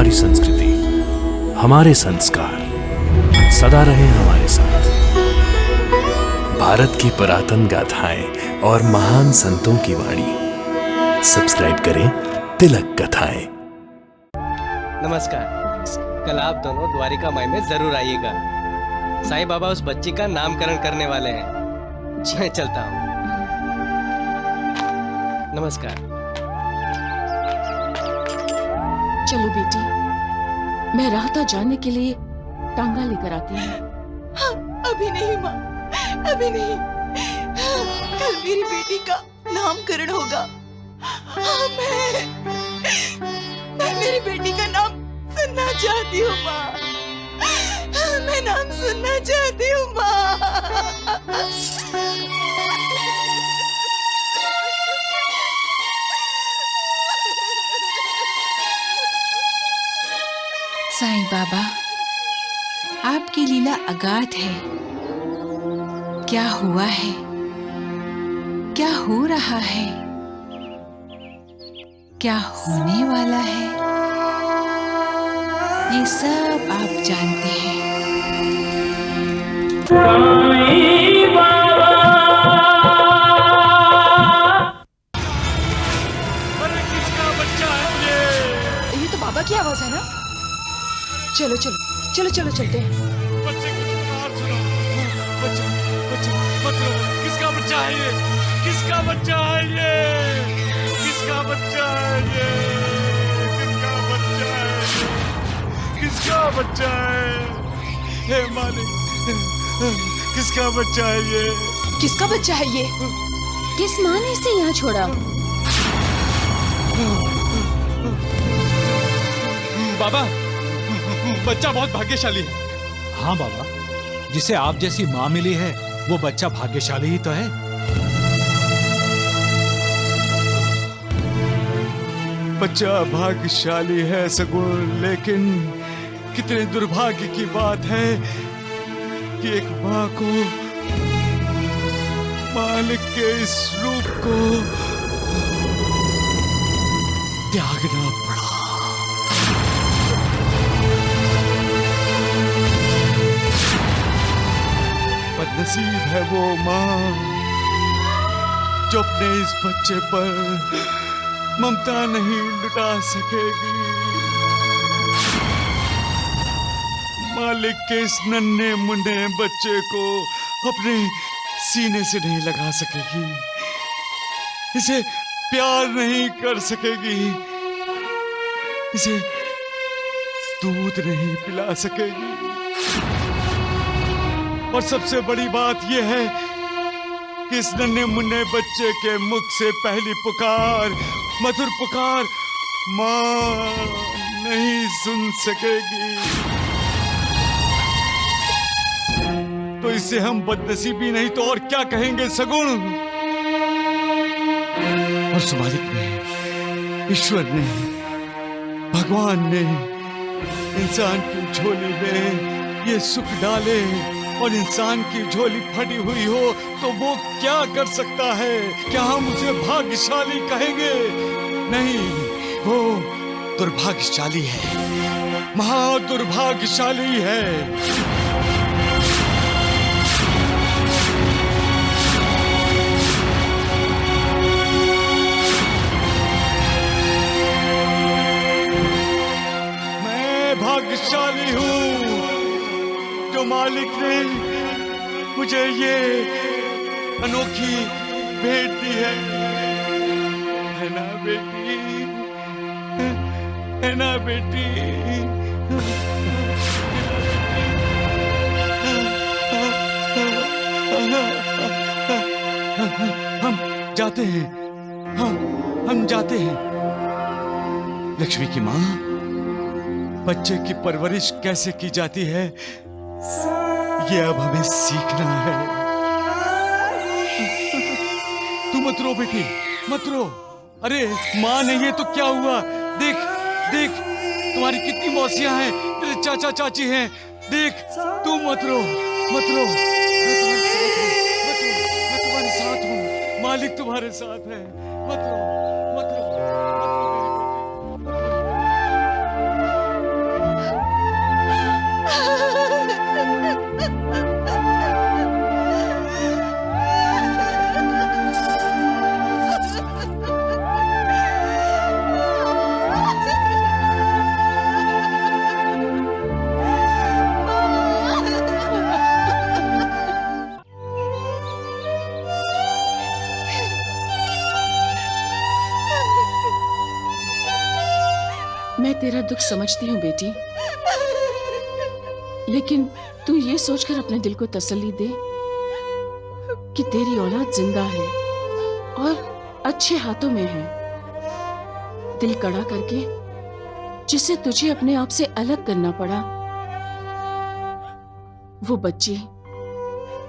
हमारी संस्कृति, हमारे संस्कार सदा रहे हमारे साथ। भारत की पुरातन गाथाएं और महान संतों की वाणी। सब्सक्राइब करें तिलक कथाएं। नमस्कार। कल आप दोनों द्वारिका माई में जरूर आइएगा। साईं बाबा उस बच्ची का नामकरण करने वाले हैं। मैं चलता हूँ। नमस्कार। चलो बेटी, मैं राहता जाने के लिए टांगा लेकर आती हूँ। अभी नहीं माँ, अभी नहीं। कल मेरी बेटी का नामकरण होगा। मैं मेरी बेटी का नाम सुनना चाहती हूँ माँ। मैं नाम सुनना चाहती हूँ माँ। साईं बाबा, आपकी लीला अगाध है। क्या हुआ है, क्या हो रहा है, क्या होने वाला है, ये सब आप जानते हैं। साईं बाबा, अरे किसका बच्चा है ये तो बाबा की आवाज है ना। चलो चलो चलो चलो चलते हैं। बच्चे को पुकार सुनो। बच्चा बच्चा मत रो। किसका बच्चा है ये? किसका बच्चा है ये? किसका बच्चा है ये? किसका बच्चा है? किसका बच्चा है? हे मालिक, किसका बच्चा है ये? किसका बच्चा है ये? किस माँ ने इसे यहाँ छोड़ा? बाबा, बच्चा बहुत भाग्यशाली है। हाँ बाबा, जिसे आप जैसी माँ मिली है वो बच्चा भाग्यशाली ही तो है। बच्चा भाग्यशाली है सगुण, लेकिन कितने दुर्भाग्य की बात है कि एक माँ को मालिक के इस रूप को त्यागना पड़ा। बदनसीब है वो माँ जो अपने इस बच्चे पर ममता नहीं लुटा सकेगी। मालिक के इस नन्हे मुन्ने बच्चे को अपने सीने से नहीं लगा सकेगी, इसे प्यार नहीं कर सकेगी, इसे दूध नहीं पिला सकेगी। और सबसे बड़ी बात यह है कि इस नन्हे मुन्ने बच्चे के मुख से पहली पुकार, मधुर पुकार माँ नहीं सुन सकेगी। तो इसे हम बदनसीबी नहीं तो और क्या कहेंगे सगुण। और उस मालिक ने, ईश्वर ने, भगवान ने इंसान की झोली में ये सुख डाले और इंसान की झोली फटी हुई हो तो वो क्या कर सकता है? क्या हम उसे भाग्यशाली कहेंगे? नहीं, वो दुर्भाग्यशाली है, महा दुर्भाग्यशाली है। मैं भाग्यशाली हूँ जो मालिक ने मुझे ये अनोखी भेंट दी है ना बेटी? है ना बेटी? हम जाते हैं, हम जाते हैं। लक्ष्मी की माँ, बच्चे की परवरिश कैसे की जाती है ये अब हमें सीखना है। तू मत रो बेटी, मत रो। अरे माँ नहीं है तो क्या हुआ? देख देख, तुम्हारी कितनी मौसियां हैं, तेरे चाचा चाची हैं। देख, तू मत रो, मत रो। मैं तुम्हारे साथ हूँ, मालिक तुम्हारे साथ है। मत रो, मत रो, मत रो मेरी बेटी। मैं तेरा दुख समझती हूँ बेटी, लेकिन तू ये सोचकर अपने दिल को तसल्ली दे कि तेरी औलाद जिंदा है और अच्छे हाथों में है। दिल कड़ा करके जिसे तुझे अपने आप से अलग करना पड़ा, वो बच्ची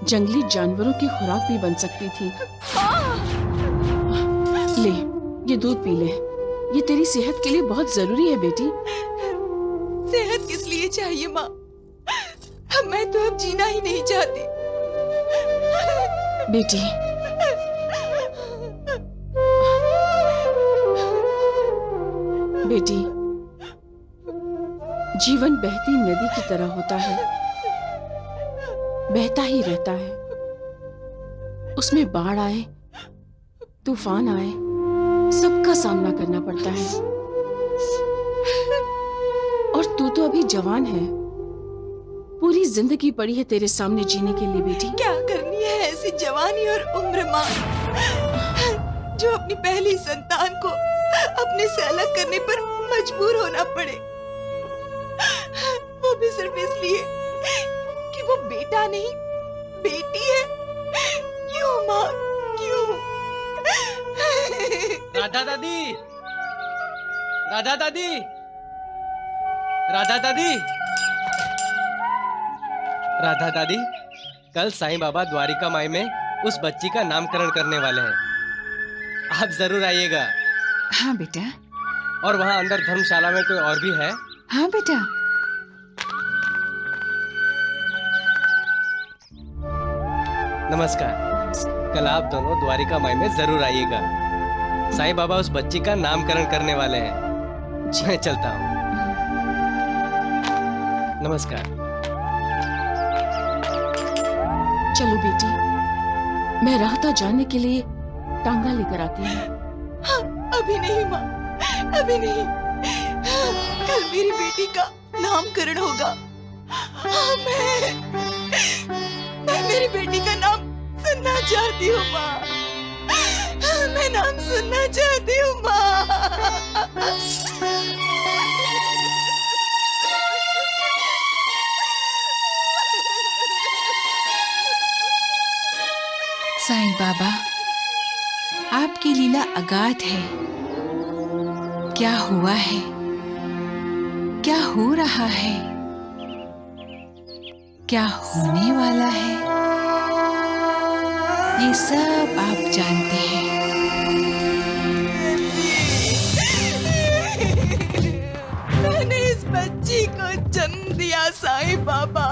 जंगली जानवरों की खुराक भी बन सकती थी। ले, ये दूध पी ले, ये तेरी सेहत के लिए बहुत जरूरी है बेटी। सेहत किस लिए चाहिए माँ? मैं तो अब जीना ही नहीं चाहती। बेटी, बेटी, जीवन बहती नदी की तरह होता है, बहता ही रहता है। उसमें बाढ़ आए, तूफान आए, सबका सामना करना पड़ता है। और तू तो अभी जवान है, पूरी जिंदगी पड़ी है तेरे सामने जीने के लिए बेटी। क्या करनी है ऐसी जवानी और उम्र माँ, जो अपनी पहली संतान को अपने से अलग करने पर मजबूर होना पड़े, वो भी सिर्फ इसलिए कि वो बेटा नहीं बेटी है। क्यों माँ, क्यों? राधा दादी, राधा दादी, राधा दादी, राधा दादी, कल साईं बाबा द्वारिका माई में उस बच्ची का नामकरण करने वाले हैं। आप जरूर आइएगा। हाँ बेटा। और वहाँ अंदर धर्मशाला में कोई और भी है? हाँ बेटा। नमस्कार। कल आप दोनों द्वारिका माई में जरूर आइएगा। साईं बाबा उस बच्ची का नामकरण करने वाले हैं। मैं चलता हूँ। नमस्कार। चलो बेटी, मैं राहता जाने के लिए टांगा लेकर आती हूँ। हाँ, अभी नहीं माँ, अभी नहीं। कल मेरी बेटी का नामकरण होगा। हाँ, मैं मेरी बेटी का नाम सुनना चाहती हूँ माँ। मैं नाम सुनना चाहती हूँ माँ। साईं बाबा, आपकी लीला अगाध है। क्या हुआ है, क्या हो रहा है, क्या होने वाला है, ये सब आप जानते हैं। मैंने इस बच्ची को जन्म दिया साईं बाबा,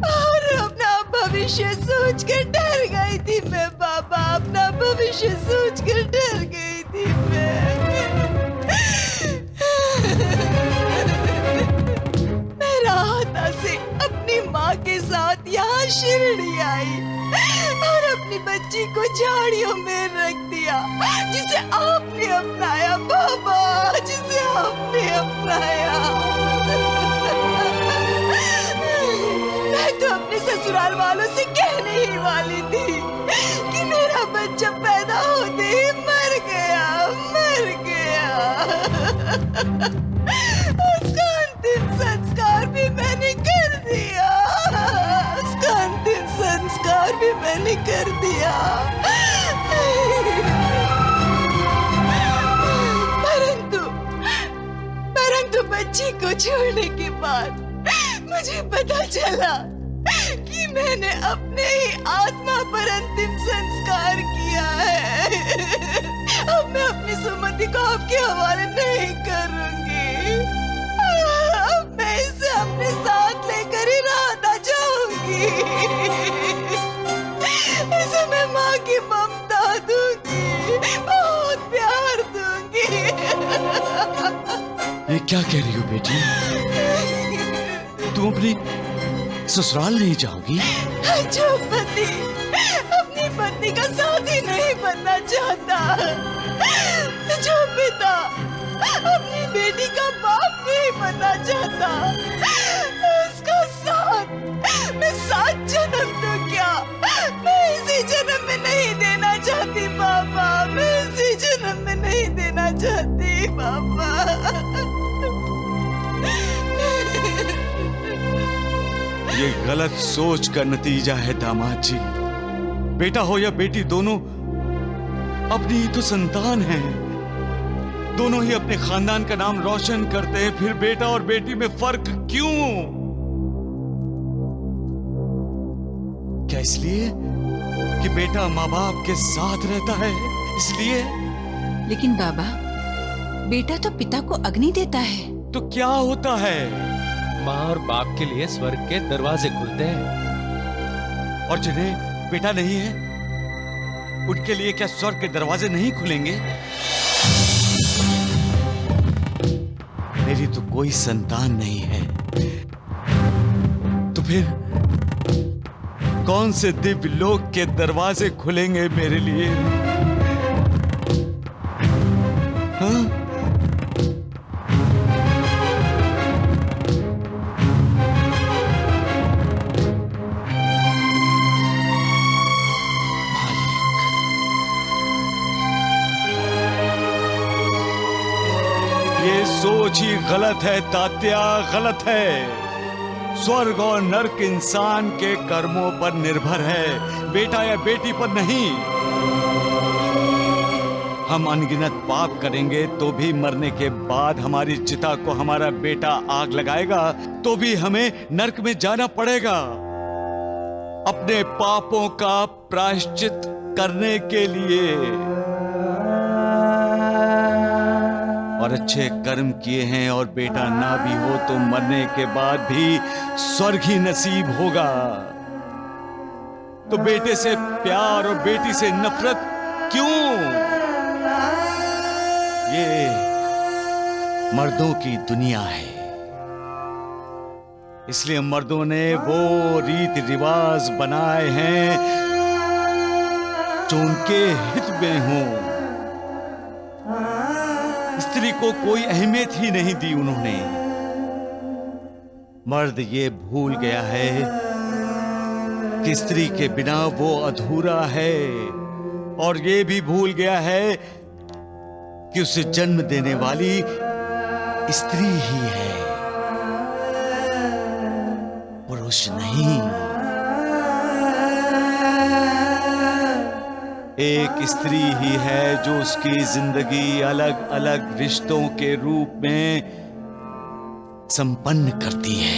और अपना भविष्य सोचकर डर गई थी मैं बाबा। अपना भविष्य सोचकर डर गई थी मैं राहता से अपनी माँ के साथ यहाँ शिरडी आई और अपनी बच्ची को झाड़ियों में रख दिया, जिसे आपने अपनाया बाबा, जिसे आपने अपनाया। मैं तो अपने ससुराल वालों से कहने ही वाली थी कि मेरा बच्चा पैदा होते ही मर गया, मर गया। उसका अंतिम संस्कार भी मैंने कर दिया, उसका अंतिम संस्कार भी मैंने कर दिया। परंतु बच्ची को छोड़ने के बाद मुझे पता चला कि मैंने अपने ही आत्मा पर अंतिम संस्कार किया है। अब मैं अपनी सुमति को आपके हवाले नहीं करूंगी। अब मैं इसे अपने साथ लेकर ही रहना चाहूंगी। इसे मैं माँ की ममता दूंगी, बहुत प्यार दूंगी। ये क्या कह रही हो बेटी? तुम अपनी ससुराल नहीं जाओगी? जो पति अपनी पत्नी का साथी नहीं बनना चाहता, जो पिता अपनी बेटी का बाप नहीं बनना चाहता, उसका साथ मैं 7 जन्म तो क्या, मैं इसी जन्म में नहीं देना चाहती बाबा, मैं इसी जन्म में नहीं देना चाहती बाबा। ये गलत सोच का नतीजा है दामाद जी। बेटा हो या बेटी, दोनों अपनी ही तो संतान हैं। दोनों ही अपने खानदान का नाम रोशन करते हैं, फिर बेटा और बेटी में फर्क क्यों? क्या इसलिए कि बेटा माँ बाप के साथ रहता है इसलिए? लेकिन बाबा, बेटा तो पिता को अग्नि देता है। तो क्या होता है? माँ और बाप के लिए स्वर्ग के दरवाजे खुलते हैं। और जिन्हें बेटा नहीं है उनके लिए क्या स्वर्ग के दरवाजे नहीं खुलेंगे? मेरी तो कोई संतान नहीं है, तो फिर कौन से दिव्य लोक के दरवाजे खुलेंगे मेरे लिए? हाँ? ये सोच ही गलत है तात्या, गलत है। स्वर्ग और नरक इंसान के कर्मों पर निर्भर है, बेटा या बेटी पर नहीं। हम अनगिनत पाप करेंगे तो भी मरने के बाद हमारी चिता को हमारा बेटा आग लगाएगा तो भी हमें नरक में जाना पड़ेगा, अपने पापों का प्रायश्चित करने के लिए। और अच्छे कर्म किए हैं और बेटा ना भी हो तो मरने के बाद भी स्वर्ग ही नसीब होगा। तो बेटे से प्यार और बेटी से नफरत क्यों? ये मर्दों की दुनिया है, इसलिए मर्दों ने वो रीति रिवाज बनाए हैं जो उनके हित में हों। स्त्री को कोई अहमियत ही नहीं दी उन्होंने। मर्द ये भूल गया है कि स्त्री के बिना वो अधूरा है, और ये भी भूल गया है कि उसे जन्म देने वाली स्त्री ही है, पुरुष नहीं। एक स्त्री ही है जो उसकी जिंदगी अलग अलग रिश्तों के रूप में संपन्न करती है।